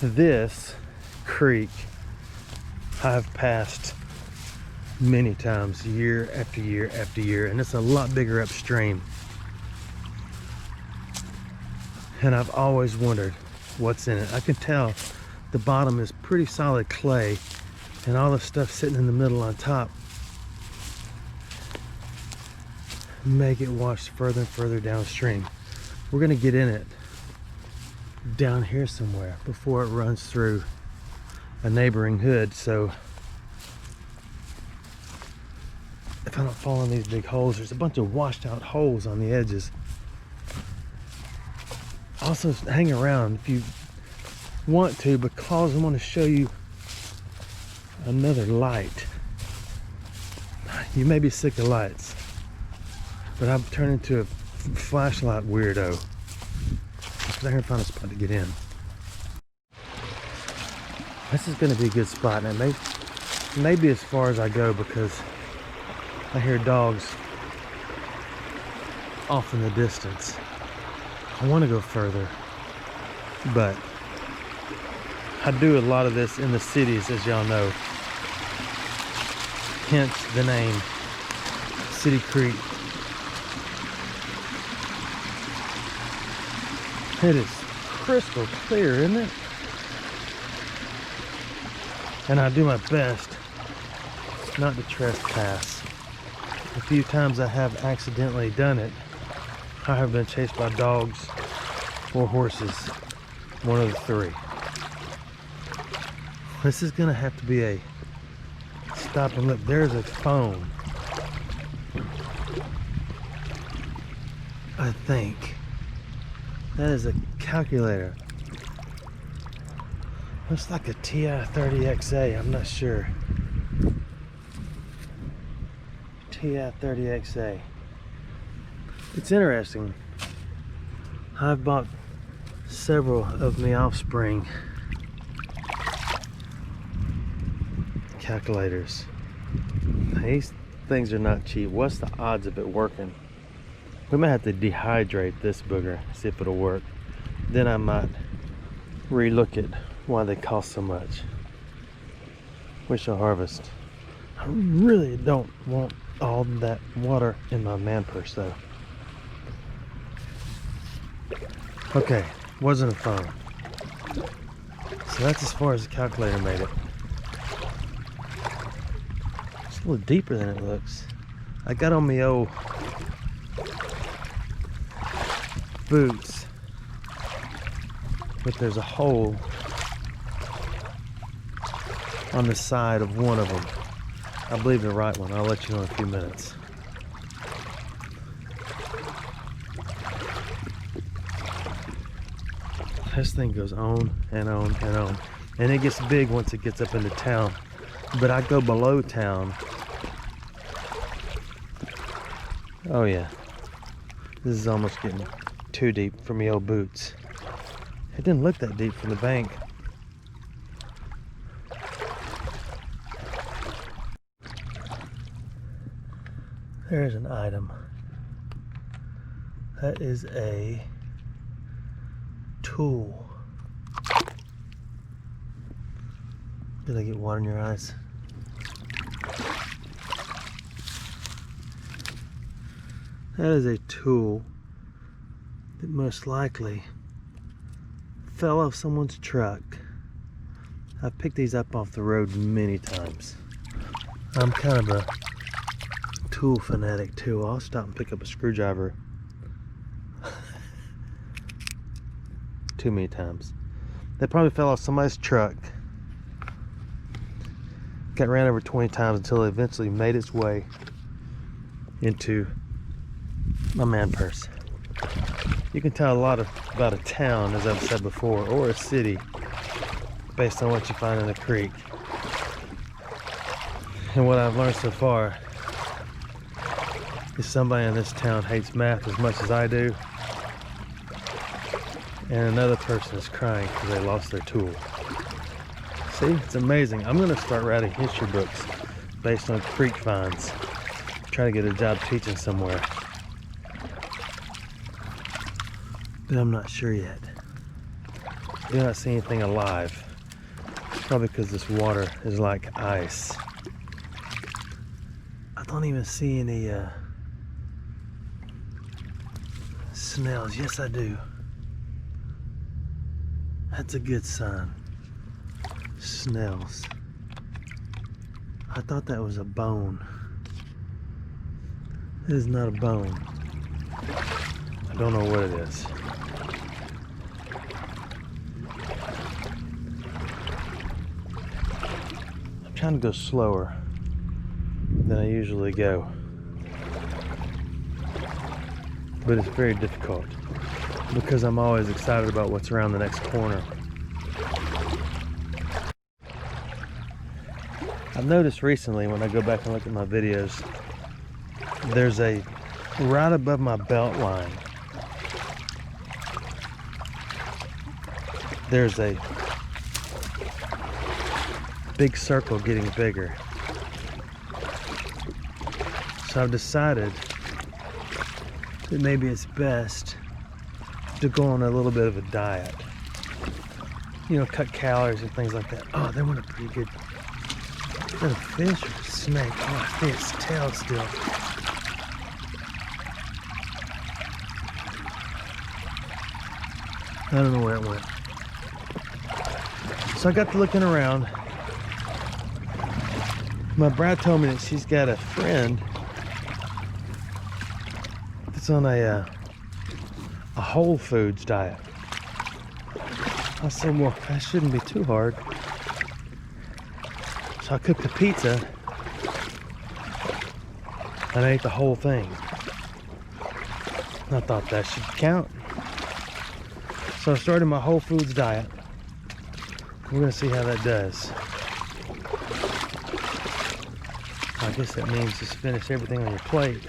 This creek I've passed many times, year after year after year, and it's a lot bigger upstream. And I've always wondered what's in it. I can tell the bottom is pretty solid clay, and all the stuff sitting in the middle on top make it wash further and further downstream. We're gonna get in it down here somewhere before it runs through a neighboring hood. So if I don't fall in these big holes, there's a bunch of washed out holes on the edges. Also hang around if you want to, because I want to show you another light. You may be sick of lights, but I've turned into a flashlight weirdo. I'm gonna find a spot to get in. This is gonna be a good spot, and it may be as far as I go because I hear dogs off in the distance. I want to go further, but I do a lot of this in the cities, as y'all know. Hence the name City Creek. It is crystal clear, isn't it? And I do my best not to trespass. A few times I have accidentally done it. I have been chased by dogs or horses, one of the three. This is gonna have to be a stop and look. There's a phone, I think. That is a calculator. Looks like a TI-30XA, I'm not sure. TI-30XA. It's interesting. I've bought several of my offspring calculators. These things are not cheap. What's the odds of it working? We might have to dehydrate this booger, see if it'll work. Then I might relook at why they cost so much. We shall harvest. I really don't want all that water in my man purse though. Okay, wasn't a phone. So that's as far as the calculator made it. It's a little deeper than it looks. I got on my old boots, but there's a hole on the side of one of them. I believe the right one. I'll let you know in a few minutes. This thing goes on and on and on, and it gets big once it gets up into town, but I go below town. Oh yeah, this is almost getting too deep for me old boots. It didn't look that deep from the bank. There's an item. That is a tool. Did I get water in your eyes? That is a tool that most likely fell off someone's truck. I've picked these up off the road many times. I'm kind of a tool fanatic too. I'll stop and pick up a screwdriver too many times. They probably fell off somebody's truck, got ran over 20 times until it eventually made its way into my man purse. You can tell a lot about a town, as I've said before, or a city based on what you find in a creek. And what I've learned so far is somebody in this town hates math as much as I do, and another person is crying because they lost their tool. See, it's amazing. I'm gonna start writing history books based on creek finds. Try to get a job teaching somewhere, but I'm not sure yet. Do not see anything alive. Probably because this water is like ice. I don't even see any snails. Yes, I do. That's a good sign. Snails. I thought that was a bone. It is not a bone. I don't know what it is. I'm trying to go slower than I usually go, but it's very difficult because I'm always excited about what's around the next corner. I've noticed recently when I go back and look at my videos, there's a right above my belt line, there's a big circle getting bigger. So I've decided that maybe it's best to go on a little bit of a diet. You know, cut calories and things like that. Oh, that one a pretty good. Is that a fish or a snake? Oh, I think its tail still. I don't know where it went. So I got to looking around. My bride told me that she's got a friend that's on a Whole Foods diet. I said, well, that shouldn't be too hard. So I cooked a pizza and I ate the whole thing. I thought that should count. So I started my Whole Foods diet. We're gonna see how that does. I guess that means just finish everything on your plate.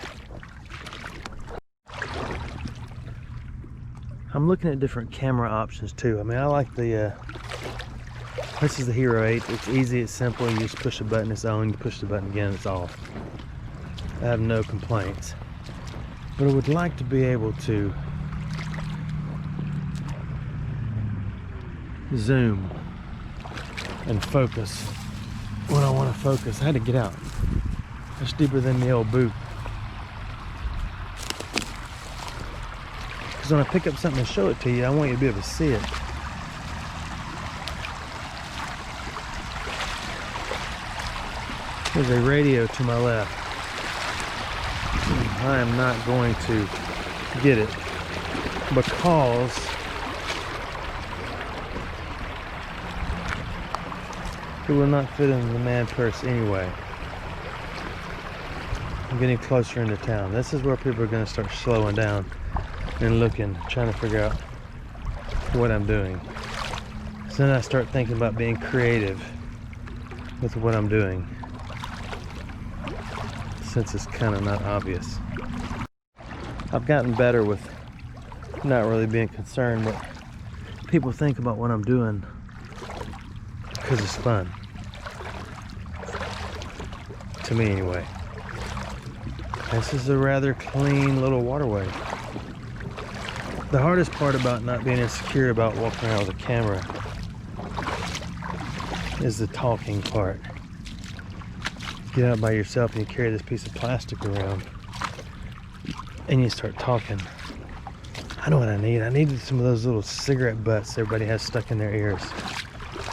I'm looking at different camera options too. I mean, I like the, this is the Hero 8. It's easy, it's simple. You just push a button, it's on. You push the button again, it's off. I have no complaints. But I would like to be able to zoom and focus when I want to focus. I had to get out. It's deeper than the old boot. Because when I pick up something and show it to you, I want you to be able to see it. There's a radio to my left. I am not going to get it because it will not fit in the man purse anyway. I'm getting closer into town. This is where people are going to start slowing down and looking, trying to figure out what I'm doing. So then I start thinking about being creative with what I'm doing, since it's kind of not obvious. I've gotten better with not really being concerned what people think about what I'm doing, because it's fun. To me anyway. This is a rather clean little waterway. The hardest part about not being insecure about walking around with a camera is the talking part. Get out by yourself and you carry this piece of plastic around and you start talking. I know what I need. I needed some of those little cigarette butts everybody has stuck in their ears.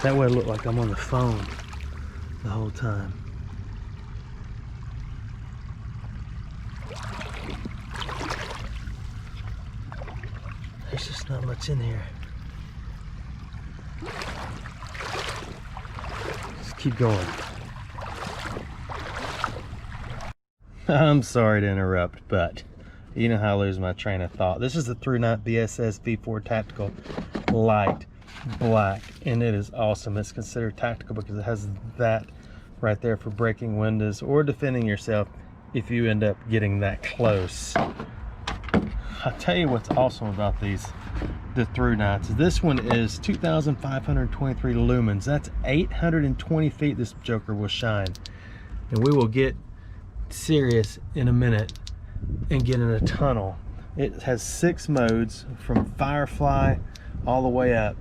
That way I look like I'm on the phone the whole time. There's just not much in here. Just keep going. I'm sorry to interrupt, but you know how I lose my train of thought. This is the ThruNite BSS V4 Tactical Light Black, and it is awesome. It's considered tactical because it has that right there for breaking windows or defending yourself if you end up getting that close. I'll tell you what's awesome about these, the ThruNites. This one is 2,523 lumens. That's 820 feet this joker will shine. And we will get serious in a minute and get in a tunnel. It has 6 modes from Firefly all the way up.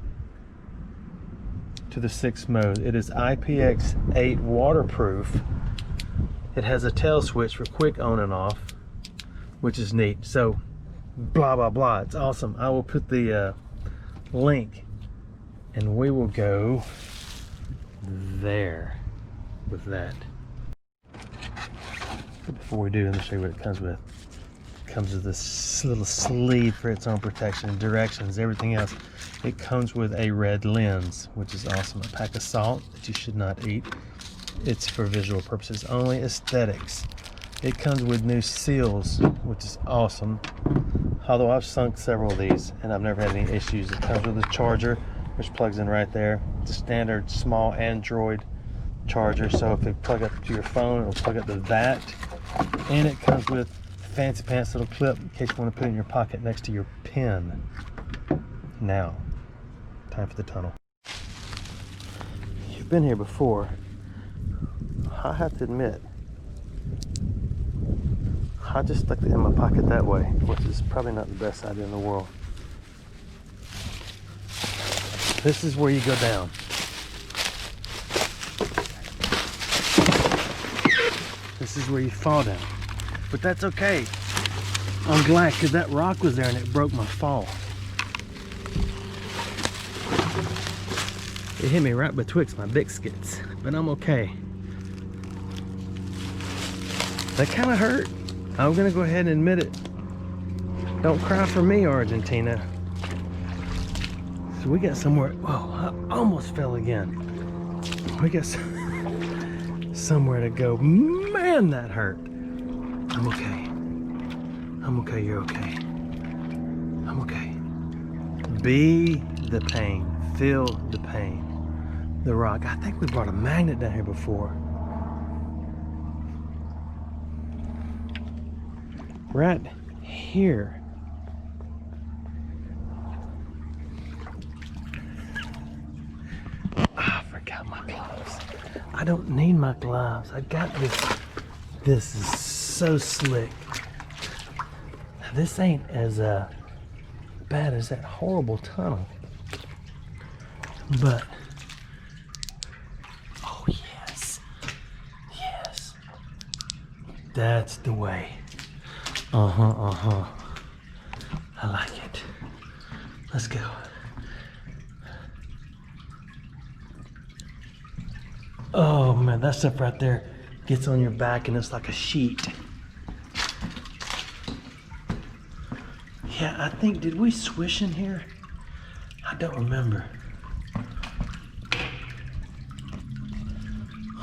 to the 6 mode. It is IPX8 waterproof. It has a tail switch for quick on and off, which is neat. So blah blah blah, it's awesome. I will put the link, and we will go there with that. But before we do, let me show you what it comes with. It comes with this little sleeve for its own protection, directions, everything else. It comes with a red lens, which is awesome. A pack of salt that you should not eat. It's for visual purposes only. Aesthetics. It comes with new seals, which is awesome. Although I've sunk several of these and I've never had any issues. It comes with a charger, which plugs in right there. It's a standard small Android charger, so if it plug up to your phone, it'll plug up to that. And it comes with fancy pants little clip in case you want to put it in your pocket next to your pen. Now, time for the tunnel. You've been here before. I have to admit, I just stuck it in my pocket that way, which is probably not the best idea in the world. This is where you go down. This is where you fall down. But that's okay. I'm glad, because that rock was there and it broke my fall. It hit me right betwixt my biscuits, but I'm okay. That kind of hurt. I'm gonna go ahead and admit it. Don't cry for me, Argentina. So we got somewhere. Whoa, I almost fell again. We got somewhere to go. Man, that hurt. I'm okay. I'm okay, you're okay. I'm okay. Be the pain. Feel the pain. The rock. I think we brought a magnet down here before. Right here. I forgot my gloves. I don't need my gloves. I got this. This is so slick. Now, this ain't as bad as that horrible tunnel. But, oh yes. Yes. That's the way. I like it. Let's go. Oh man, that stuff right there gets on your back and it's like a sheet. Yeah, I think, did we swish in here? I don't remember.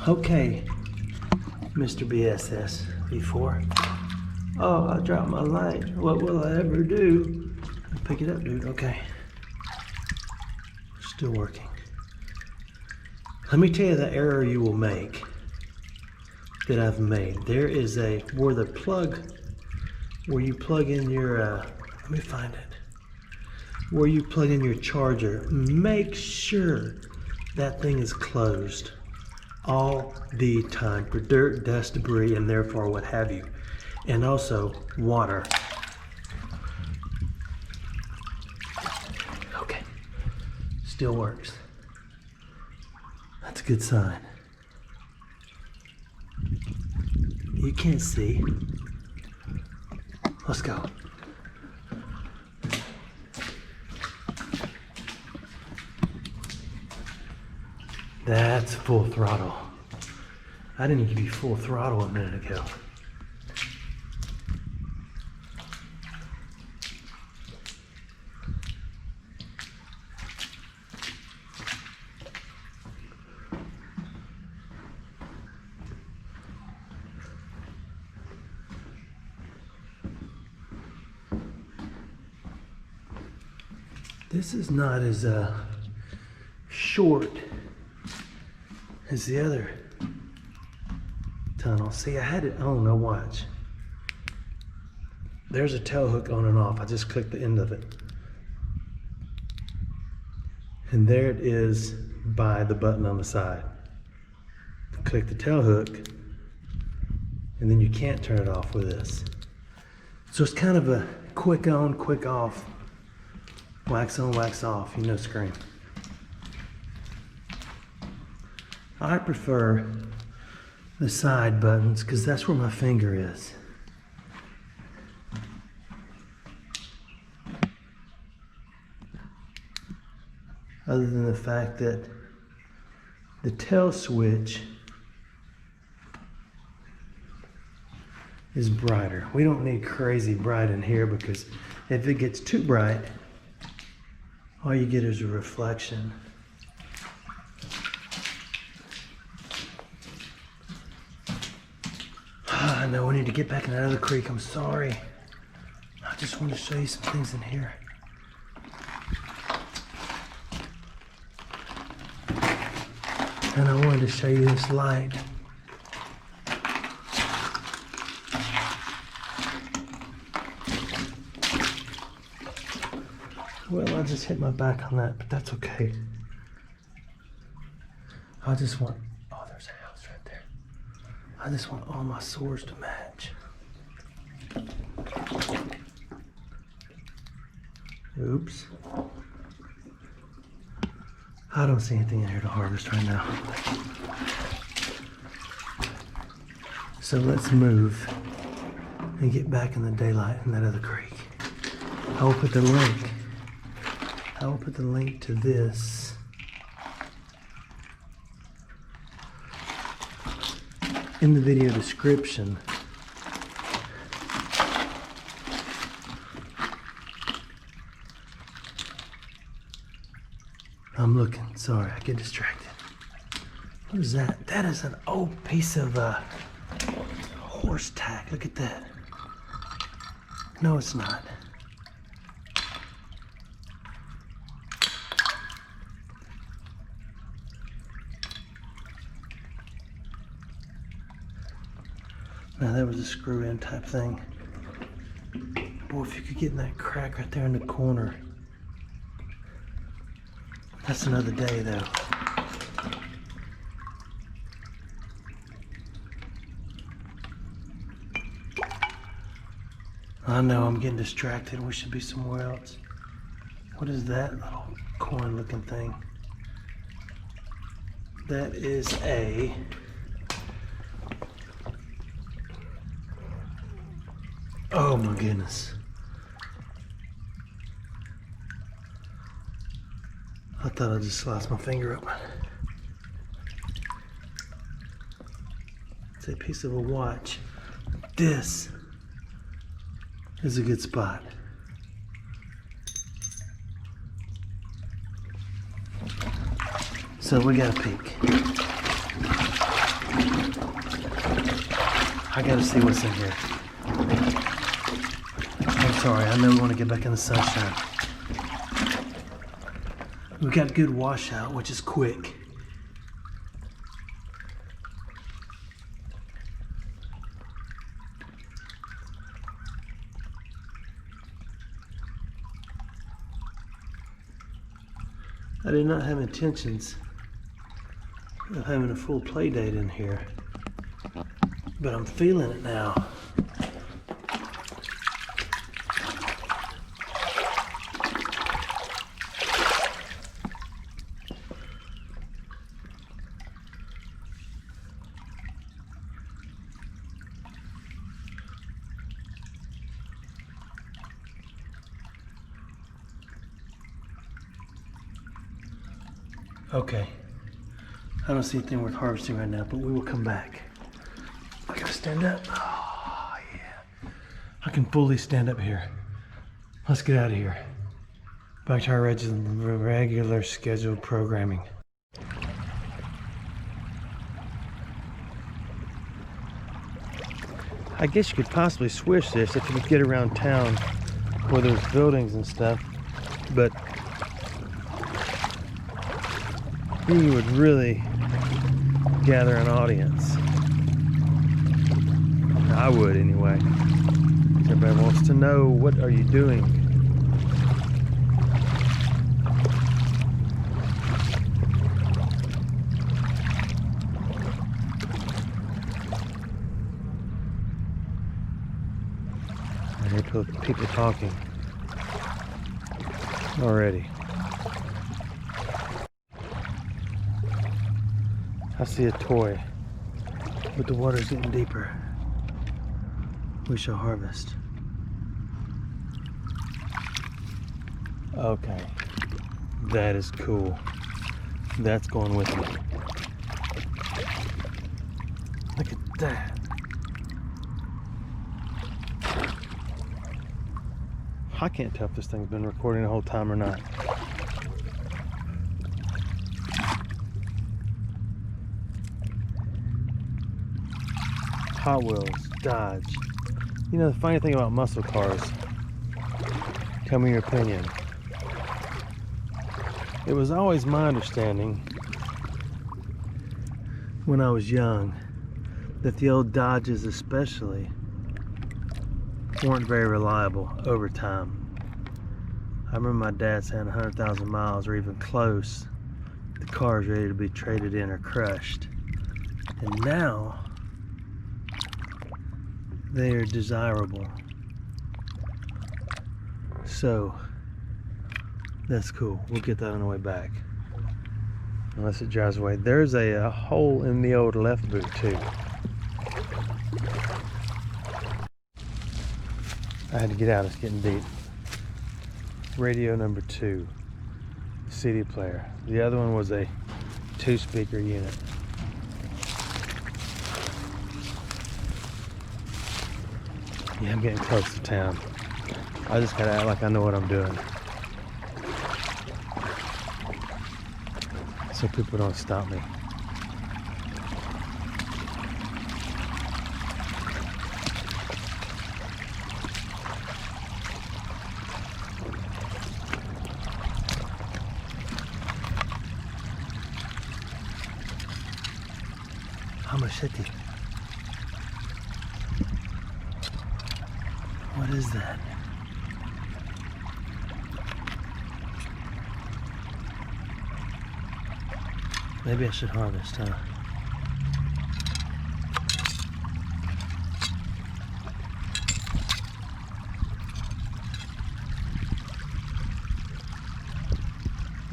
Okay, Mr. BSS V4. Oh, I dropped my light. What will I ever do? Pick it up, dude. Okay. Still working. Let me tell you the error you will make that I've made. There is a, where the plug, where you plug in your, let me find it. Where you plug in your charger, make sure that thing is closed all the time for dirt, dust, debris, and therefore what have you. And also water. Okay, still works. That's a good sign. You can't see. Let's go. That's full throttle. I didn't give you full throttle a minute ago. This is not as short as the other tunnel. See, I had it on, now watch. There's a tail hook on and off. I just clicked the end of it. And there it is by the button on the side. Click the tail hook, and then you can't turn it off with this. So it's kind of a quick on, quick off. Wax on, wax off, you know, scream. I prefer the side buttons because that's where my finger is. Other than the fact that the tail switch is brighter. We don't need crazy bright in here because if it gets too bright, all you get is a reflection. I know we need to get back in that other creek. I'm sorry. I just want to show you some things in here. And I wanted to show you this light. Well, I just hit my back on that, but that's okay. I just want, oh, there's a house right there. I just want all my swords to match. Oops. I don't see anything in here to harvest right now. So let's move and get back in the daylight in that other creek. I will put the link. I will put the link to this in the video description. I'm looking, sorry, I get distracted. What is that? That is an old piece of horse tack. Look at that. No, it's not. Now that was a screw-in type thing. Boy, if you could get in that crack right there in the corner. That's another day, though. I know I'm getting distracted. We should be somewhere else. What is that little coin-looking thing? That is a... Oh my goodness. I thought I just sliced my finger open. It's a piece of a watch. This is a good spot. So we got a peek. I gotta see what's in here. I'm sorry, I know we want to get back in the sunshine. We've got good washout, which is quick. I did not have intentions of having a full play date in here, but I'm feeling it now. Okay, I don't see anything worth harvesting right now, but we will come back. I gotta stand up. Oh, yeah. I can fully stand up here. Let's get out of here. Back to our regular scheduled programming. I guess you could possibly switch this if you could get around town where there's buildings and stuff, but you would really gather an audience. I would anyway. Everybody wants to know, what are you doing? I hear people talking already. I see a toy, but the water's getting deeper. We shall harvest. Okay, that is cool. That's going with me. Look at that. I can't tell if this thing's been recording the whole time or not. Hot Wheels, Dodge. You know, the funny thing about muscle cars, tell me your opinion. It was always my understanding when I was young that the old Dodges especially weren't very reliable over time. I remember my dad saying 100,000 miles or even close, the car's ready to be traded in or crushed. And now they are desirable. So that's cool. We'll get that on the way back. Unless it drives away. There's a hole in the old left boot too. I had to get out, it's getting deep. Radio number 2, CD player. The other one was a 2-speaker unit. Yeah, I'm getting close to town. I just gotta act like I know what I'm doing, so people don't stop me. Hamashiti. What is that? Maybe I should harvest, huh?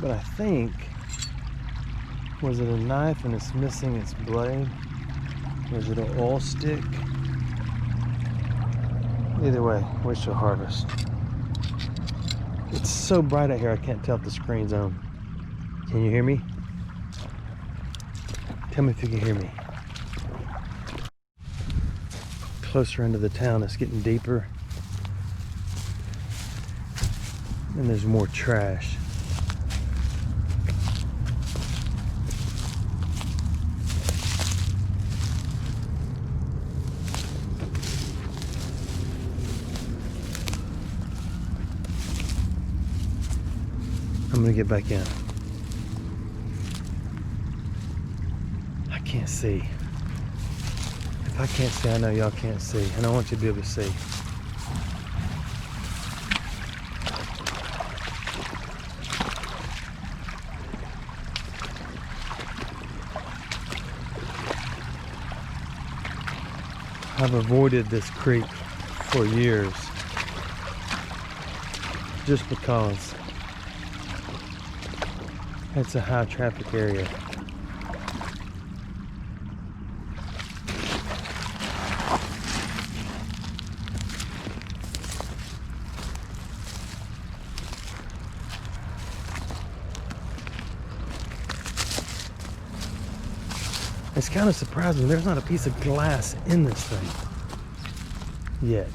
But I think, was it a knife and it's missing its blade? Was it an oil stick? Either way, we shall harvest. It's so bright out here I can't tell if the screen's on. Can you hear me? Tell me if you can hear me. Closer into the town, it's getting deeper. And there's more trash. I'm gonna get back in. I can't see. If I can't see, I know y'all can't see. And I want you to be able to see. I've avoided this creek for years just because it's a high traffic area. It's kind of surprising there's not a piece of glass in this thing yet.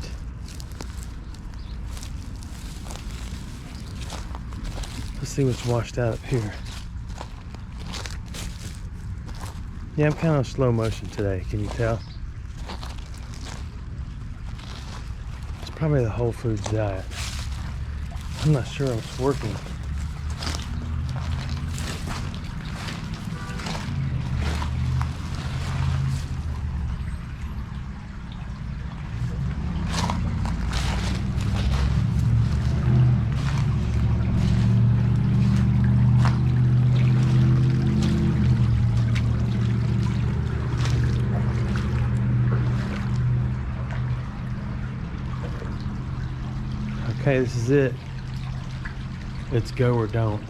Let's see what's washed out up here. Yeah, I'm kind of slow motion today, can you tell? It's probably the Whole Foods diet. I'm not sure it's working. Okay, this is it. It's go or don't.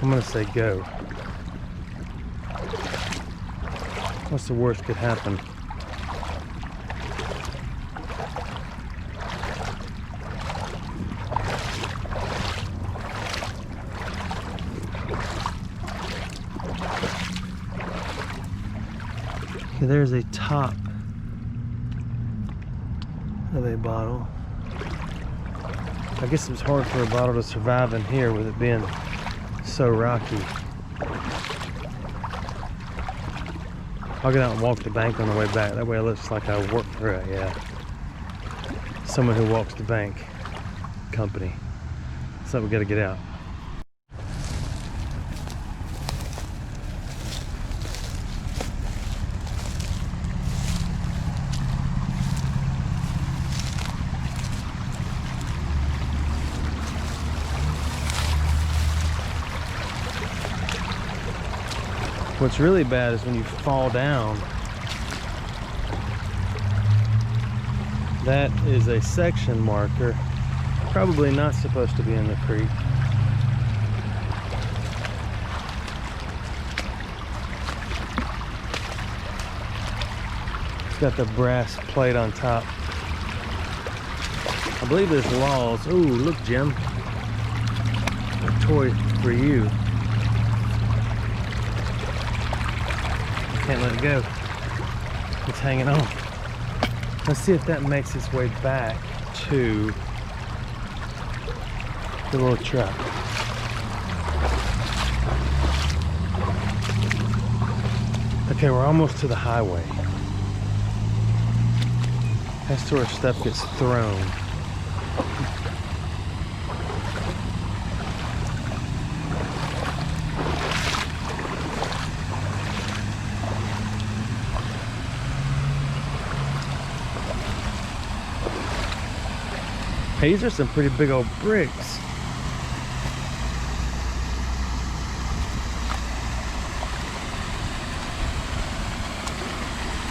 I'm gonna say go. What's the worst could happen? Okay, there's a top of a bottle. I guess it was hard for a bottle to survive in here with it being so rocky. I'll get out and walk the bank on the way back. That way it looks like I work for a someone who walks the bank company. So we gotta get out. What's really bad is when you fall down. That is a section marker. Probably not supposed to be in the creek. It's got the brass plate on top. I believe there's walls. Ooh, look, Jim. A toy for you. Can't let it go. It's hanging on. Let's see if that makes its way back to the little truck. Okay, we're almost to the highway. That's where stuff gets thrown. Hey, these are some pretty big old bricks.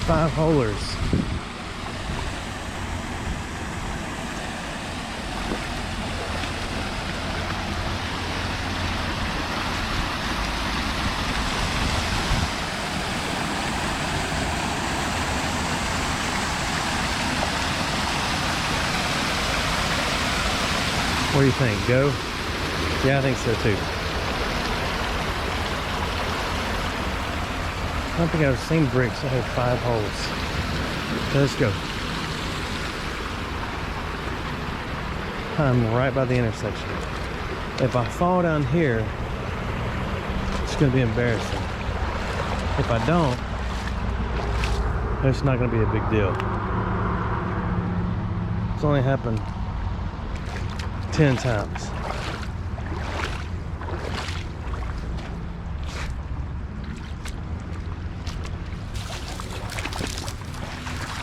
Five holers. What do you think? Go? Yeah, I think so too. I don't think I've seen bricks that have 5 holes. So let's go. I'm right by the intersection. If I fall down here, it's going to be embarrassing. If I don't, it's not going to be a big deal. It's only happened 10 times.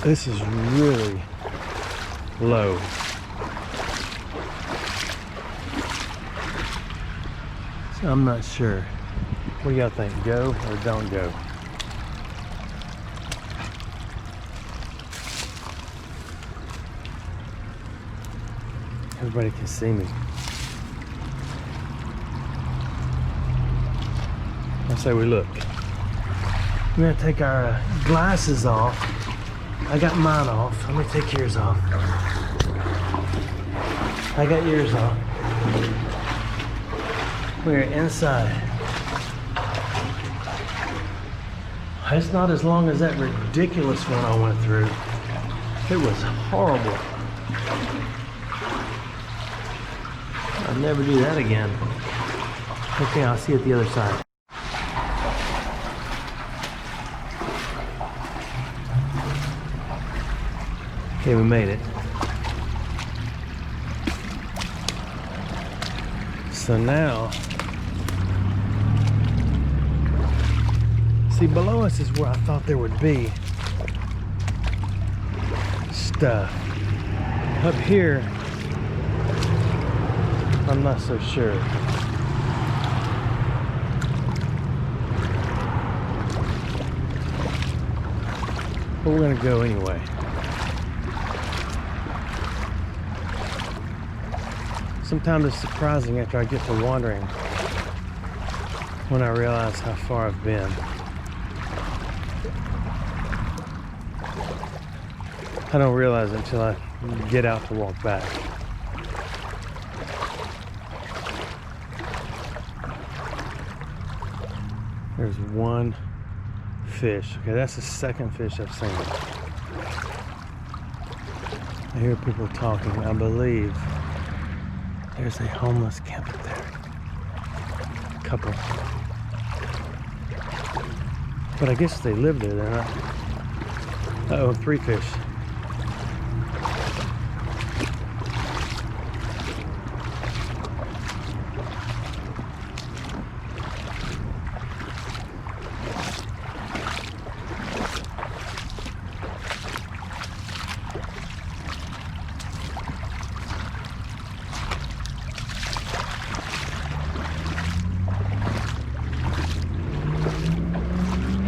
This is really low. So I'm not sure. What do y'all think? Go or don't go? Everybody can see me. I say we look. We're gonna take our glasses off. I got mine off. Let me take yours off. I got yours off. We're inside. It's not as long as that ridiculous one I went through. It was horrible. I'll never do that again. Okay, I'll see you at the other side. Okay, we made it. So now, see, below us is where I thought there would be stuff. Up here, I'm not so sure. But we're gonna go anyway. Sometimes it's surprising after I get to wandering when I realize how far I've been. I don't realize it until I get out to walk back. There's one fish. Okay, that's the second fish I've seen. I hear people talking. I believe there's a homeless camp up there. Couple. But I guess if they live there, they're not. Uh-oh, 3 fish.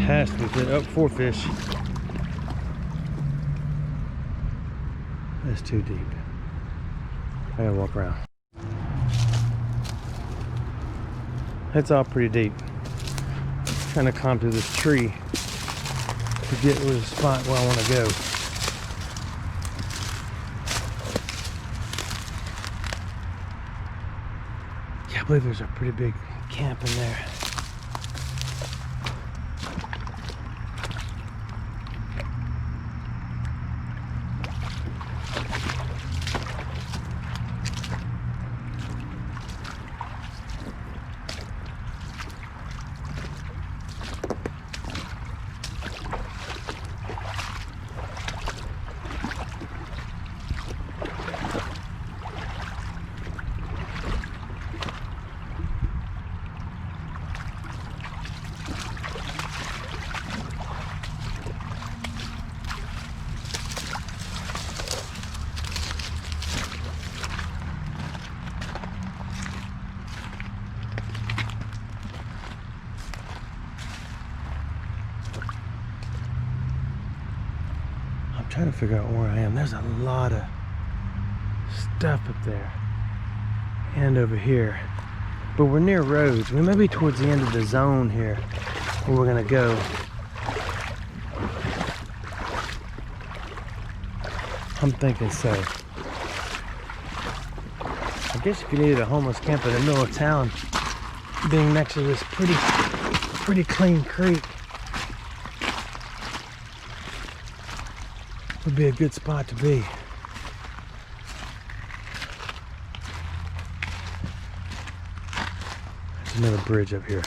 Has to be good. Oh, 4 fish. That's too deep. I gotta walk around. That's all pretty deep. Trying to climb through this tree to get to the spot where I want to go. Yeah, I believe there's a pretty big camp in there. Trying to figure out where I am. There's a lot of stuff up there and over here, but we're near roads. We may be towards the end of the zone here where we're gonna go. I'm thinking so. I guess if you needed a homeless camp in the middle of town, being next to this pretty clean creek would be a good spot to be. There's another bridge up here.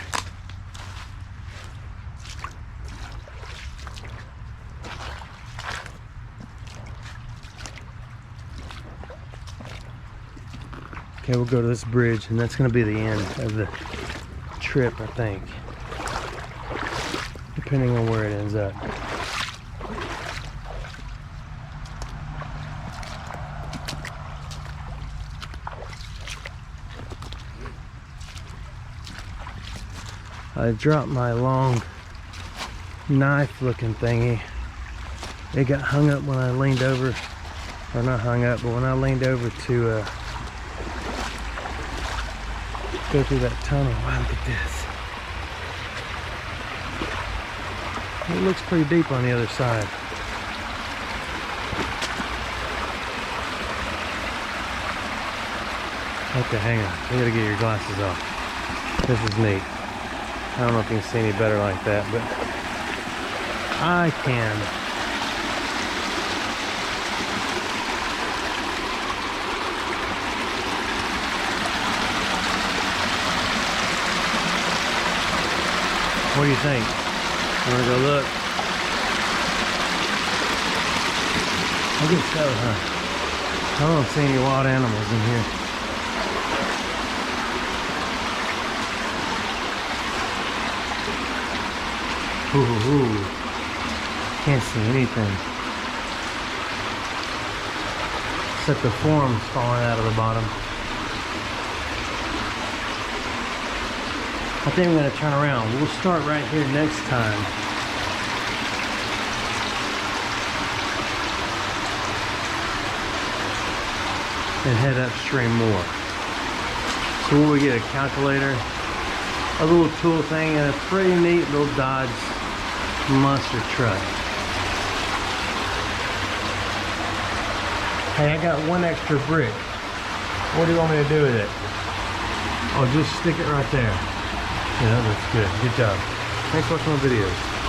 Okay, we'll go to this bridge, and that's going to be the end of the trip, I think, depending on where it ends up. I dropped my long knife looking thingy. It got hung up when I leaned over, or not hung up, but when I leaned over to go through that tunnel. Wow, look at this. It looks pretty deep on the other side. Okay, hang on. You gotta get your glasses off. This is neat. I don't know if you can see any better like that, but I can. What do you think? You wanna go look? I guess so, huh? I don't see any wild animals in here. Ooh, can't see anything. Except the forms falling out of the bottom. I think I'm going to turn around. We'll start right here next time. And head upstream more. So will we get a calculator a little tool thing, and a pretty neat little Dodge monster truck. Hey, I got one extra brick. What do you want me to do with it? Oh, just stick it right there. Yeah, that looks good. Good job. Thanks for watching my videos.